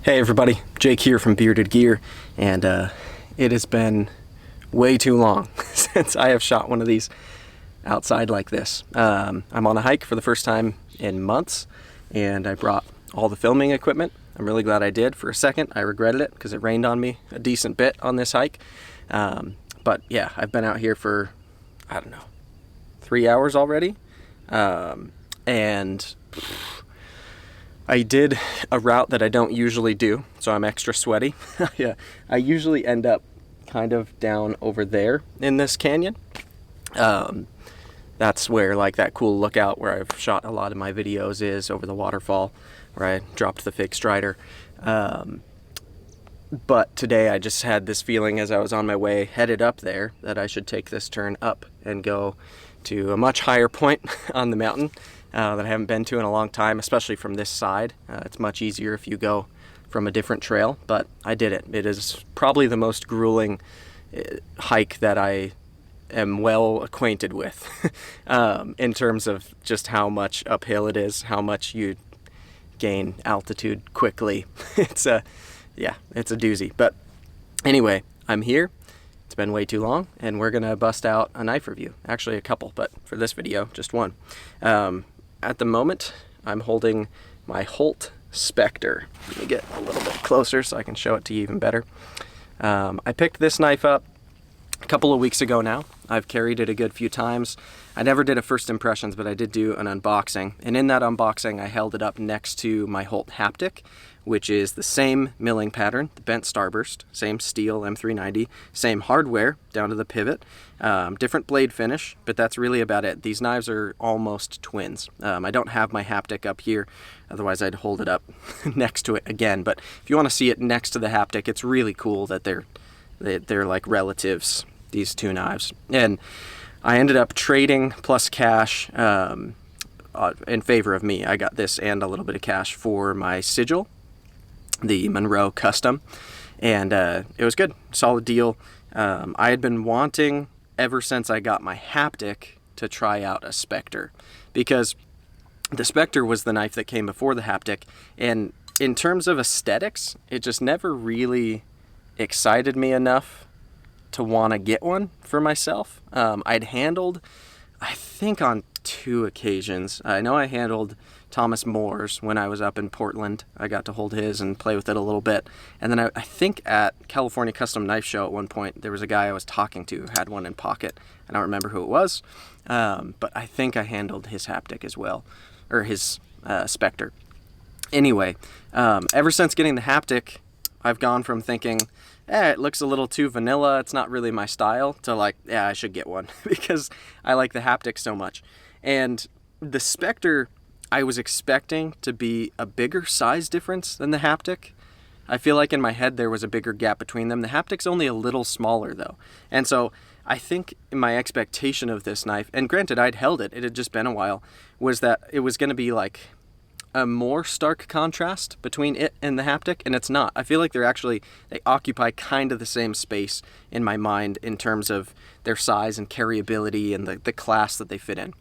Hey everybody, Jake here from Bearded Gear, and it has been way too long since I have shot one of these outside like this. I'm on a hike for the first time in months, and I brought all the filming equipment. I'm really glad I did. For a second, I regretted it because it rained on me a decent bit on this hike. But yeah, I've been out here for, I don't know, 3 hours already, and I did a route that I don't usually do, so I'm extra sweaty. Yeah, I usually end up kind of down over there in this canyon. That's where like that cool lookout where I've shot a lot of my videos is, over the waterfall where I dropped the fake strider. But today I just had this feeling as I was on my way headed up there that I should take this turn up and go to a much higher point on the mountain that I haven't been to in a long time, especially from this side. It's much easier if you go from a different trail, but I did it. It is probably the most grueling hike that I am well acquainted with in terms of just how much uphill it is, how much you gain altitude quickly. It's a doozy. But anyway, I'm here. It's been way too long, and we're gonna bust out a knife review. Actually a couple, but for this video, just one. At the moment, I'm holding my Holt Specter. Let me get a little bit closer so I can show it to you even better. I picked this knife up a couple of weeks ago now. I've carried it a good few times. I never did a first impressions, but I did do an unboxing. And in that unboxing, I held it up next to my Holt Haptic, which is the same milling pattern, the bent starburst, same steel M390, same hardware down to the pivot, different blade finish, but that's really about it. These knives are almost twins. I don't have my Haptic up here, otherwise I'd hold it up next to it again. But if you want to see it next to the Haptic, it's really cool that they're like relatives, these two knives. And I ended up trading plus cash in favor of me. I got this and a little bit of cash for my sigil, the Monroe Custom, and it was good, solid deal. I had been wanting ever since I got my Haptic to try out a Spectre, because the Spectre was the knife that came before the Haptic, and in terms of aesthetics, it just never really excited me enough to want to get one for myself. I'd handled, I think on 2 occasions, I know I handled Thomas Moore's when I was up in Portland. I got to hold his and play with it a little bit. And then I think at California Custom Knife Show at one point, there was a guy I was talking to who had one in pocket. I don't remember who it was, but I think I handled his Haptic as well, or his Spectre. Anyway, ever since getting the Haptic, I've gone from thinking, it looks a little too vanilla, it's not really my style, to like, yeah, I should get one because I like the Haptic so much. And the Spectre, I was expecting to be a bigger size difference than the Haptic. I feel like in my head there was a bigger gap between them. The Haptic's only a little smaller though. And so I think my expectation of this knife, and granted I'd held it, it had just been a while, was that it was going to be like a more stark contrast between it and the Haptic, and it's not. I feel like they occupy kind of the same space in my mind in terms of their size and carryability and the class that they fit in.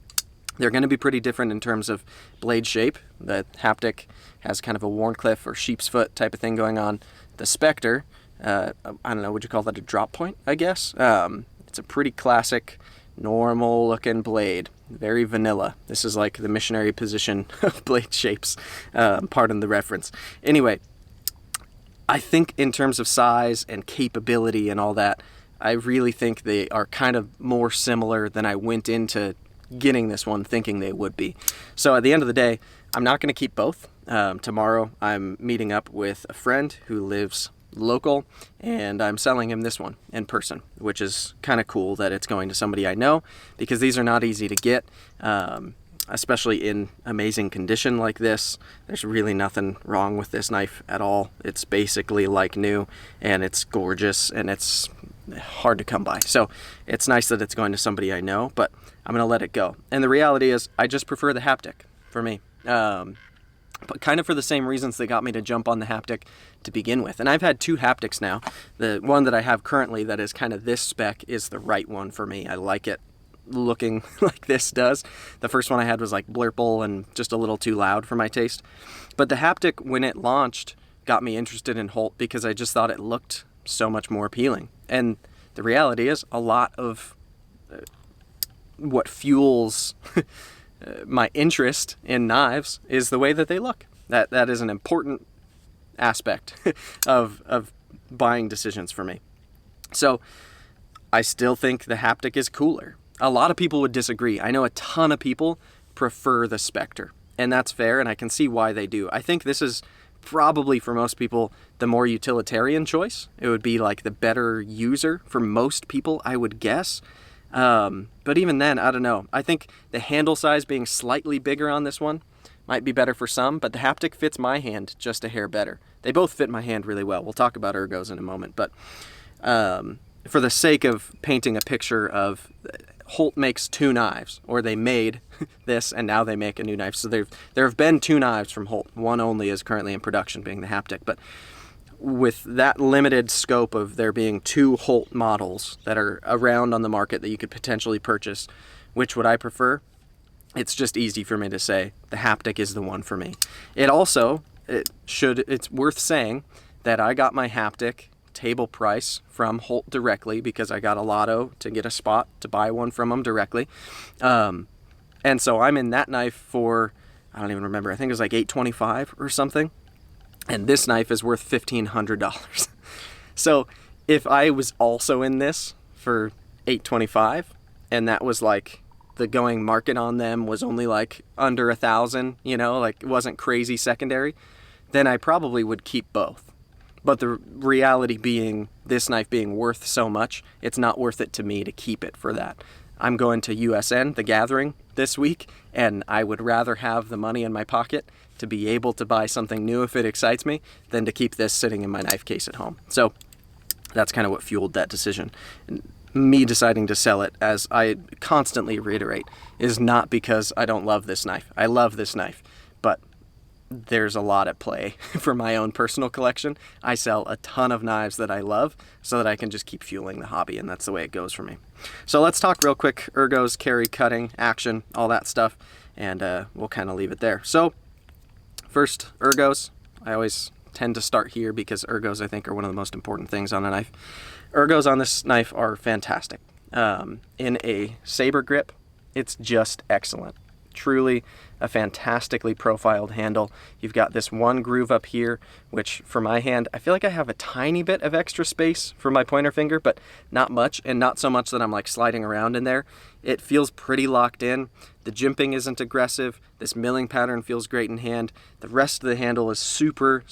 They're going to be pretty different in terms of blade shape. The Haptic has kind of a Wharncliffe or sheep's foot type of thing going on. The Spectre, I don't know, would you call that a drop point, I guess? It's a pretty classic, normal looking blade. Very vanilla. This is like the missionary position of blade shapes, pardon the reference. Anyway, I think in terms of size and capability and all that, I really think they are kind of more similar than I went into getting this one thinking they would be. So at the end of the day, I'm not going to keep both. Tomorrow I'm meeting up with a friend who lives local, and I'm selling him this one in person, which is kind of cool that it's going to somebody I know, because these are not easy to get, especially in amazing condition like this. There's really nothing wrong with this knife at all. It's basically like new, and it's gorgeous, and it's hard to come by. So it's nice that it's going to somebody I know, but I'm going to let it go. And the reality is I just prefer the Haptic for me. But kind of for the same reasons that got me to jump on the Haptic to begin with. And I've had 2 Haptics now. The one that I have currently that is kind of this spec is the right one for me. I like it looking like this does. The first one I had was like blurple and just a little too loud for my taste. But the Haptic, when it launched, got me interested in Holt because I just thought it looked so much more appealing. And the reality is a lot of what fuels my interest in knives is the way that they look. That is an important aspect of buying decisions for me. So I still think the Haptic is cooler. A lot of people would disagree. I know a ton of people prefer the Spectre, and that's fair, and I can see why they do. I think this is probably, for most people, the more utilitarian choice. It would be like the better user for most people, I would guess. But even then, I don't know. I think the handle size being slightly bigger on this one might be better for some, but the Haptic fits my hand just a hair better. They both fit my hand really well. We'll talk about ergos in a moment, but for the sake of painting a picture of Holt makes two knives, or they made this and now they make a new knife. So there have been two knives from Holt. One only is currently in production, being the Haptic. But with that limited scope of there being two Holt models that are around on the market that you could potentially purchase, which would I prefer? It's just easy for me to say the Haptic is the one for me. It's worth saying that I got my Haptic table price from Holt directly because I got a lotto to get a spot to buy one from them directly. And so I'm in that knife for, I don't even remember, I think it was like $825 or something. And this knife is worth $1,500. So if I was also in this for $825 and that was like the going market on them was only like under 1,000, you know, like it wasn't crazy secondary, then I probably would keep both. But the reality being, this knife being worth so much, it's not worth it to me to keep it for that. I'm going to USN, the Gathering, this week, and I would rather have the money in my pocket to be able to buy something new if it excites me than to keep this sitting in my knife case at home. So that's kind of what fueled that decision. And me deciding to sell it, as I constantly reiterate, is not because I don't love this knife. I love this knife, but there's a lot at play for my own personal collection. I sell a ton of knives that I love so that I can just keep fueling the hobby, and that's the way it goes for me. So let's talk real quick ergos, carry, cutting, action, all that stuff, and we'll kind of leave it there. So first, ergos. I always tend to start here because ergos, I think, are one of the most important things on a knife. Ergos on this knife are fantastic. In a saber grip, it's just excellent. Truly a fantastically profiled handle. You've got this one groove up here, which for my hand, I feel like I have a tiny bit of extra space for my pointer finger, but not much, and not so much that I'm like sliding around in there. It feels pretty locked in. The jimping isn't aggressive. This milling pattern feels great in hand. The rest of the handle is super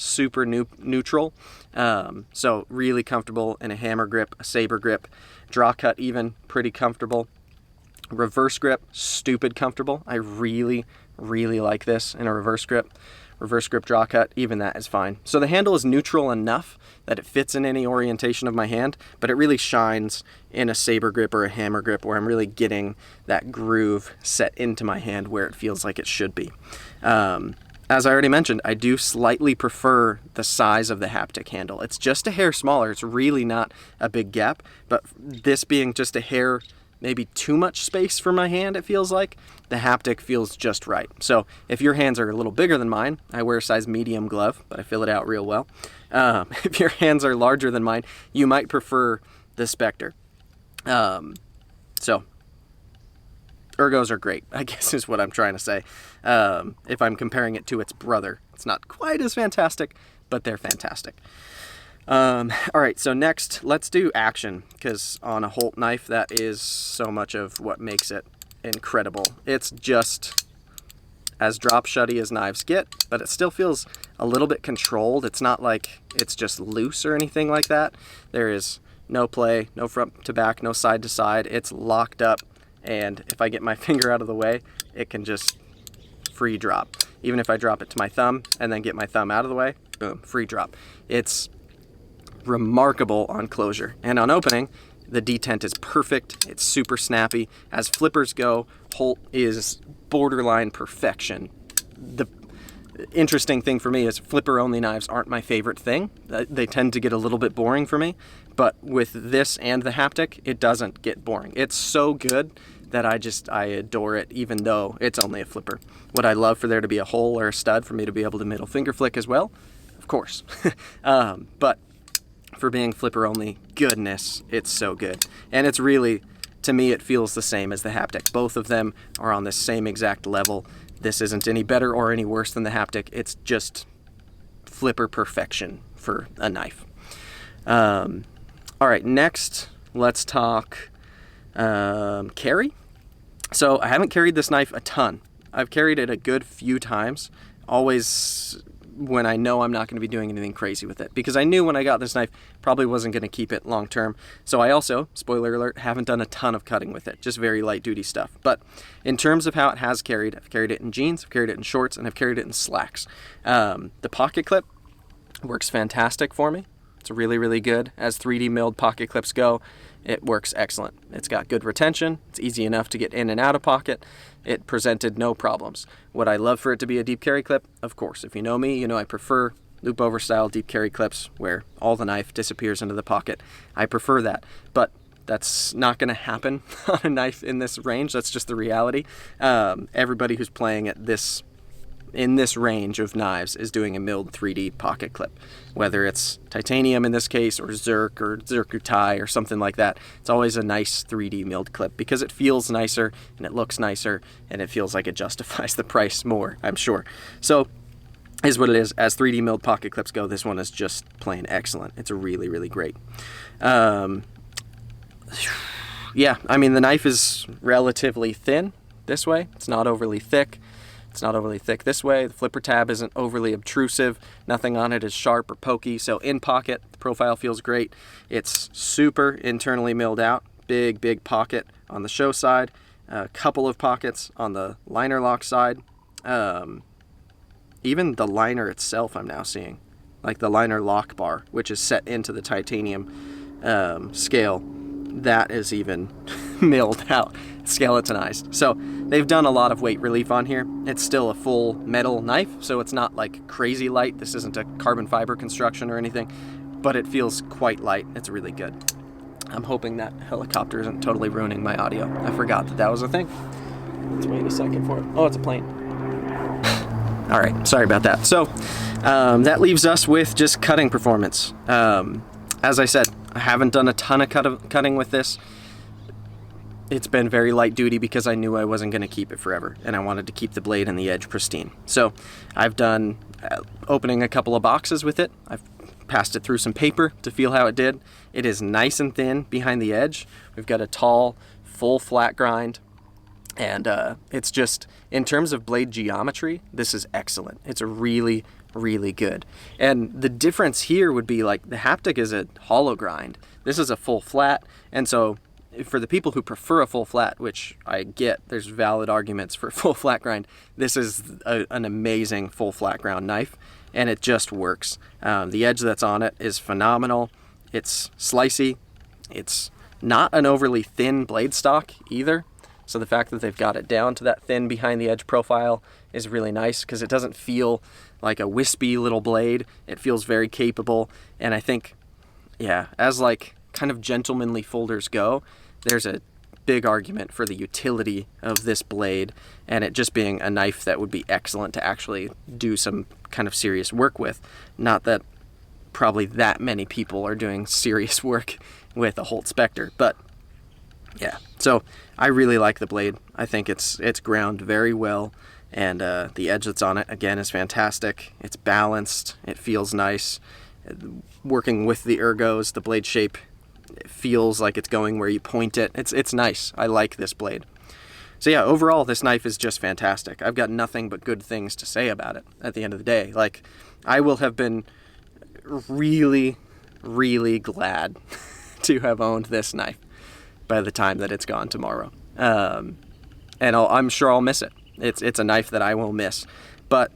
neutral. So really comfortable in a hammer grip, a saber grip, draw cut even, pretty comfortable. Reverse grip, stupid comfortable. I really like this in a reverse grip. Reverse grip draw cut, even that is fine. So the handle is neutral enough that it fits in any orientation of my hand, but it really shines in a saber grip or a hammer grip where I'm really getting that groove set into my hand where it feels like it should be. As I already mentioned, I do slightly prefer the size of the Haptic handle. It's just a hair smaller. It's really not a big gap, but this being just a hair maybe too much space for my hand, it feels like, the Haptic feels just right. So if your hands are a little bigger than mine, I wear a size medium glove, but I fill it out real well. If your hands are larger than mine, you might prefer the Spectre. So ergos are great, I guess is what I'm trying to say. If I'm comparing it to its brother, it's not quite as fantastic, but they're fantastic. All right, so next, let's do action, because on a Holt knife, that is so much of what makes it incredible. It's just as drop shutty as knives get, but it still feels a little bit controlled. It's not like it's just loose or anything like that. There is no play, no front to back, no side to side. It's locked up, and if I get my finger out of the way, it can just free drop. Even if I drop it to my thumb and then get my thumb out of the way, boom, free drop. It's remarkable on closure, and on opening the detent is perfect. It's super snappy. As flippers go, Holt is borderline perfection. The interesting thing for me is flipper only knives aren't my favorite thing. They tend to get a little bit boring for me, but with this and the Haptic, it doesn't get boring. It's so good that I adore it, even though it's only a flipper. Would I love for there to be a hole or a stud for me to be able to middle finger flick as well? of course. But for being flipper only, goodness, it's so good. And it's really, to me, it feels the same as the Haptic. Both of them are on the same exact level. This isn't any better or any worse than the Haptic. It's just flipper perfection for a knife. All right, next, let's talk carry. So I haven't carried this knife a ton. I've carried it a good few times, always when I know I'm not going to be doing anything crazy with it, because I knew when I got this knife probably wasn't going to keep it long term. So I also, spoiler alert, haven't done a ton of cutting with it, just very light duty stuff. But in terms of how it has carried, I've carried it in jeans, I've carried it in shorts, and I've carried it in slacks. The pocket clip works fantastic for me. It's really, really good. As 3D milled pocket clips go, it works excellent. It's got good retention. It's easy enough to get in and out of pocket. It presented no problems. Would I love for it to be a deep carry clip? Of course. If you know me, you know I prefer loop over style deep carry clips where all the knife disappears into the pocket. I prefer that. But that's not going to happen on a knife in this range. That's just the reality. Everybody who's playing at this in this range of knives is doing a milled 3D pocket clip, whether it's titanium in this case or zircuti or something like that. It's always a nice 3D milled clip because it feels nicer and it looks nicer and it feels like it justifies the price more, I'm sure. So is what it is. As 3D milled pocket clips go, this one is just plain excellent. It's really, really great. Yeah, I mean, the knife is relatively thin this way. It's not overly thick. It's not overly thick this way. The flipper tab isn't overly obtrusive. Nothing on it is sharp or pokey. So in pocket, the profile feels great. It's super internally milled out. Big, big pocket on the show side. A couple of pockets on the liner lock side. Even the liner itself I'm now seeing. Like the liner lock bar, which is set into the titanium scale. That is even milled out, skeletonized. So they've done a lot of weight relief on here. It's still a full metal knife, so it's not like crazy light. This isn't a carbon fiber construction or anything, but it feels quite light. It's really good. I'm hoping that helicopter isn't totally ruining my audio. I forgot that that was a thing. Let's wait a second for it. Oh, it's a plane. All right, sorry about that. So that leaves us with just cutting performance. As I said, I haven't done a ton of cutting with this. It's been very light duty because I knew I wasn't going to keep it forever and I wanted to keep the blade and the edge pristine. So I've done opening a couple of boxes with it. I've passed it through some paper to feel how it did. It is nice and thin behind the edge. We've got a tall, full flat grind. And it's just, in terms of blade geometry, this is excellent. It's a really, really good. And the difference here would be like the Haptic is a hollow grind. This is a full flat. And so for the people who prefer a full flat, which I get, there's valid arguments for full flat grind, this is an amazing full flat ground knife. And it just works. The edge that's on it is phenomenal. It's slicey. It's not an overly thin blade stock either. So the fact that they've got it down to that thin behind the edge profile is really nice because it doesn't feel like a wispy little blade. It feels very capable. And I think, yeah, as like kind of gentlemanly folders go, there's a big argument for the utility of this blade and it just being a knife that would be excellent to actually do some kind of serious work with. Not that probably that many people are doing serious work with a Holt Specter, but yeah, so I really like the blade. I think it's ground very well, and the edge that's on it, again, is fantastic. It's balanced. It feels nice. Working with the ergos, the blade shape, it feels like it's going where you point it. It's nice. I like this blade. So yeah, overall, this knife is just fantastic. I've got nothing but good things to say about it at the end of the day. Like, I will have been really, really glad to have owned this knife by the time that it's gone tomorrow. And I'm sure I'll miss it. It's a knife that I will miss, but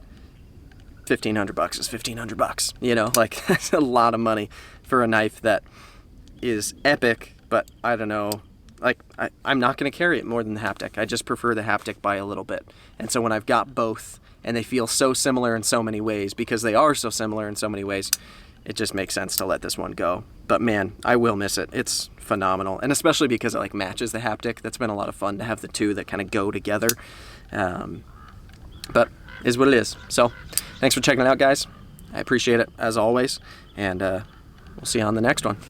$1,500 is $1,500, you know, like that's a lot of money for a knife that is epic, but I don't know, like I'm not going to carry it more than the Haptic. I just prefer the Haptic by a little bit. And so when I've got both and they feel so similar in so many ways, because they are so similar in so many ways, it just makes sense to let this one go. But man, I will miss it. It's phenomenal. And especially because it like matches the Haptic. That's been a lot of fun to have the two that kind of go together. But is what it is. So thanks for checking it out, guys. I appreciate it as always, and we'll see you on the next one.